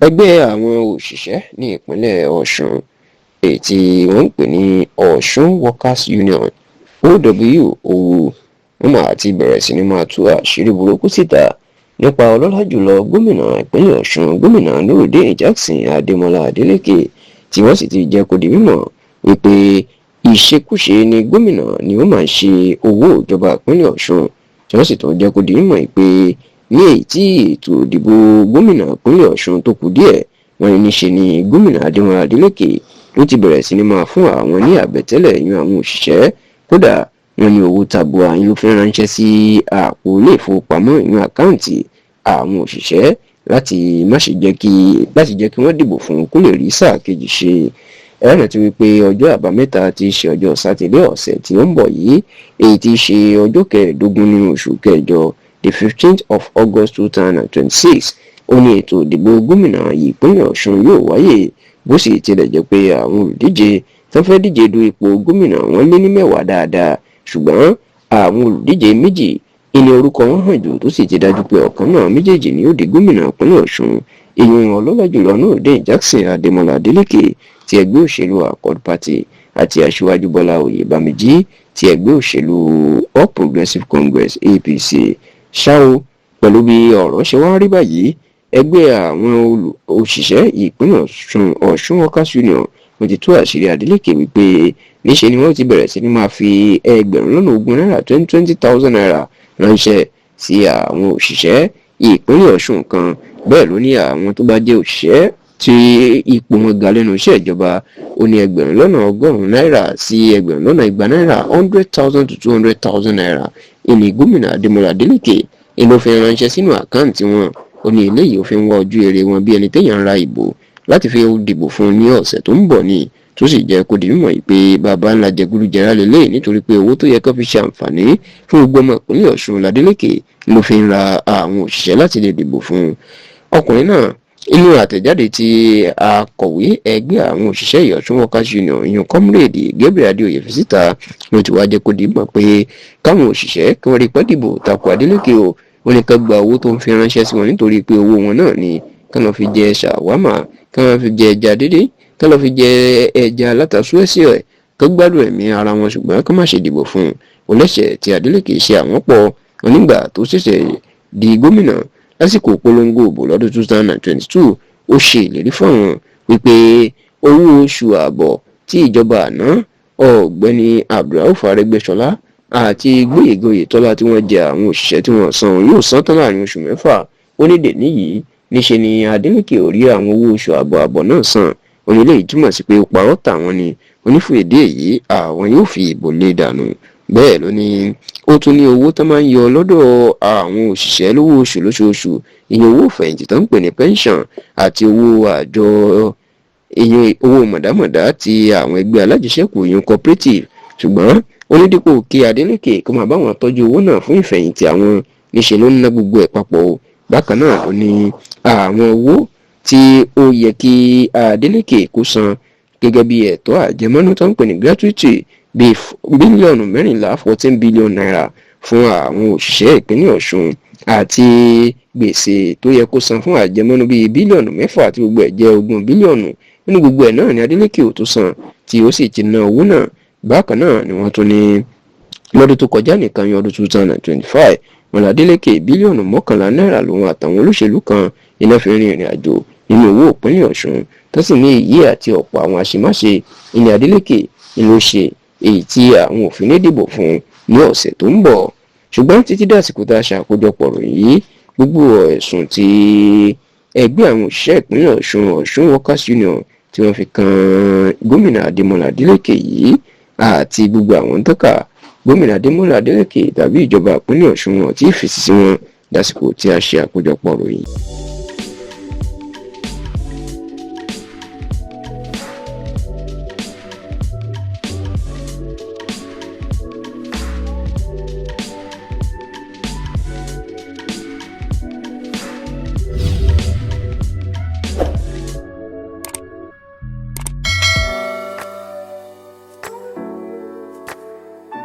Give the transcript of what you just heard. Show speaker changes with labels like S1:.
S1: ẹgbẹ́ àwọn òṣìṣẹ́ ní ìpínlẹ̀ Ọ̀ṣun èyí tí wọ́n ń pè ní Ọ̀ṣun Workers Union OWOW wọ́n máa ti bẹ̀rẹ̀ sí ní máa tú àṣírí burúkú síta nípa ọlọ́lá jùlọ gómìnà ìpínlẹ̀ Ọ̀ṣun gómìnà Nurudeen Jackson Adémọ́lá Adélékè tí wọ́n sì ti jẹ́ kó di mímọ̀ wípé ìṣekúṣe ni gómìnà ni ó máa ń ṣe owó ìjọba ìpínlẹ̀ Ọ̀ṣun tí wọ́n sì tún jẹ́ kó di mímọ̀ pé ní èyí tí ètò ìdìbò gómìnà ìpínlẹ̀ Ọ̀ṣun tó kù díẹ̀ wọ́n ní ṣe ni gómìnà Adémọ́lá Adélékè ló ti bẹ̀rẹ̀ sí ní máa fún àwọn ní àbẹ̀tẹ́lẹ̀ yan àwọn òṣìṣẹ́ kódà wọ́n ní owó tabua yín ló fẹ́ ránṣẹ́ sí àpò ilé ìfowópamọ́ ìyún àkáǹtì àwọn òṣìṣẹ́ láti jẹ́ kí wọ́n dìbò fún kó lè rí sáà kejì ṣe. ẹ rántí wípé ọjọ́ àbámẹ́ta tí í ṣe ọjọ́ sátidé ọ̀sẹ̀ tí ó ń bọ̀ yìí èyí tí í ṣe ọjọ́ kẹẹ̀ẹ́dógún nínú oṣù kẹjọ the 15th of August 2026 ó ní ètò ìdìbò gómìnà ìpínlẹ̀ Ọ̀ṣun yóò wáyé bó sì tilẹ̀ jẹ́ pé àwọn olùdíje tó fẹ́ díje du ipò gómìnà wọn lé ní mẹ́wàá dáadáa ṣùgbọ́n àwọn olùdíje méjì ìní orúkọ wọn hàn jù tó sì ti dájú pé ọ̀kan náà méjèèjì ni ó di gómìnà ìpínlẹ̀ Ọ̀ṣun èèyàn ọlọ́lá jùlọ Nurudeen Jackson Adémọ́lá Adélékè ti ẹgbẹ́ òṣèlú Accord Party àti aṣíwájú Bọ́lá Oyèbámíjí ti ẹgbẹ́ òṣèlú All Progressives Congress APC ṣáò pẹ̀lú bí ọ̀rọ̀ ṣe wá rí báyìí ẹgbẹ́ àwọn òṣìṣẹ́ ìpínlẹ̀ Ọ̀ṣun Workers Union wọ́n ti tú àṣírí Adélékè wípé níṣe ni wọ́n ti bẹ̀rẹ̀ sí ní máa fi ẹgbẹ̀rún lọ́nà ogún náírà 20,000 naira ránṣẹ́ sí àwọn òṣìṣẹ́ ìpínlẹ̀ Ọ̀ṣun kan bẹ́ẹ̀ ló ní àwọn tó bá jẹ́ òṣìṣẹ́ tí ipò wọn ga lẹ́nu iṣẹ́ ìjọba ó ní ẹgbẹ̀rún lọ́nà ọgọ́rùn-ún náírà sí ẹgbẹ̀rún lọ́nà igba náírà 100,000 to 200,000 naira ìní gómìnà Adémọ́lá Adélékè ló fi ránṣẹ́ sínú àkáǹtì wọn ó ní eléyìí ó fi ń wá ojú èrè wọn bí ẹni téèyàn ń ra ìbò láti fi dìbò fún ní ọ̀sẹ̀ tó ń bọ̀ ni tó sì jẹ́ kó di mímọ̀ pé bàbá ńlá jẹgúdújẹrá lélẹ́yìn nítorí pé owó tó yẹ kó fi ṣe àǹfààní fún gbogbo ọmọ ìpínlẹ̀ Ọ̀ṣun Adélékè ló fi ń ra àwọn òṣìṣẹ́ láti lè dìbò fún ọkùnrin náà. inú àtẹ̀jáde tí akọ̀wé ẹgbẹ́ àwọn òṣìṣẹ́ Ọ̀ṣun Workers Union ìyún Comrade Gabriel Adéoyè fi síta ló ti wá jẹ́ kó di mímọ̀ pé káwọn òṣìṣẹ́ kí wọ́n rí pẹ́ dìbò tako Adélékè o wọ́n ní ká gba owó tó ń fi ránṣẹ́ sí wọn nítorí pé owó wọn náà ni ká lọ fi jẹ ṣàwámà ká lọ fi jẹ ẹja dídín ká lọ fi jẹ ẹja látàsúẹ́sì ẹ̀ ká gbádùn ẹ̀mí ara wọn ṣùgbọ́n ká má ṣe dìbò fún un olẹ́sẹ̀ tí Adélékè ṣe àwọn pọ̀ onígbà tó ṣẹ̀ṣẹ̀ di gómìnà lásìkò polongo òbò lọ́dún 2022 ó ṣe ìlérí fún àwọn wípé owó oṣù ààbọ̀ tí ìjọba àná ọ̀gbẹ́ni Abdulrauf Arẹ́gbẹ́ṣọlá àti Gbóyèga Oyètọ́lá tí wọ́n jẹ àwọn òṣìṣẹ́ tí wọ́n san yóò san tán láàrin oṣù mẹ́fà ó ní dè níyìí níṣe ni Adélékè ò rí àwọn owó oṣù ààbọ̀ náà san onílé ìtumọ̀ sí pé ó parọ́ tàwọn ni onífún èdè èyí àwọn yóò fi ìbò lé dànù bẹ́ẹ̀ ló ní ó tún ní owó tó máa ń yọ lọ́dọ̀ àwọn òṣìṣẹ́ lówó oṣù lóṣooṣù ìyẹn owó fẹ̀yìntì tó ń pè ní pension àti owó àjọ ìyẹn owó mọ̀dámọ̀dá ti àwọn ẹgbẹ́ alájẹsẹ́kù ìyẹn cooperative ṣùgbọ́n onídìpọ̀ kí Adélékè kó máa bá wọn tọ́jú owó náà fún ìfẹ̀yìntì àwọn níṣe ló ń ná gbogbo ẹ̀ papọ̀ o bákan náà ló ní àwọn owó tí ó yẹ kí Adélékè kó san gẹ́gẹ́ bí ẹ̀tọ́ àjẹmọ́nú tó ń pè ní gratuity bíi bílíọ̀nù 14 billion naira fún àwọn òṣìṣẹ́ ìpínlẹ̀ Ọ̀ṣun àti gbèsè tó yẹ kó san fún àjẹmọ́nú bíi bílíọ̀nù 6 àti gbogbo ẹ̀ jẹ́ 20 bílíọ̀nù nínú gbogbo ẹ̀ náà ni Adélékè ò tó san tí ó sì ti ná owó náà bákan náà ni wọ́n tún ní lọ́dún tó kọjá nìkan ní ọdún 2025 wọn Adélékè bílíọ̀nù 11 náírà lòun àtàwọn olóṣèlú kan iná fi rin ìrìn àjò nínú owó ìpínlẹ̀ Ọ̀ṣun tó sì ní èyí àti ọ̀pọ̀ àwọn àṣemáṣe ilẹ̀ Adélékè ló ṣe èyí tí àwọn òfin ní dìbò fún ní ọ̀sẹ̀ tó ń bọ̀ ṣùgbọ́n títí dàsìkò tá a ṣàkójọpọ̀ ròyìn yìí gbogbo ẹ̀sùn tí ẹgbẹ́ àwọn òṣìṣẹ́ ìpínlẹ̀ Ọ̀ṣun Workers Union tí wọ́n fi kan gómìnà Adémọ́lá Adélékè yìí àti gbogbo àwọn tọ́ka gómìnà Adémọ́lá Adélékè tàbí ìjọba ìpínlẹ̀ Ọ̀ṣun wọn tí fèsì sí wọn dàsìkò tí a ṣe àkójọpọ̀ ròyìn.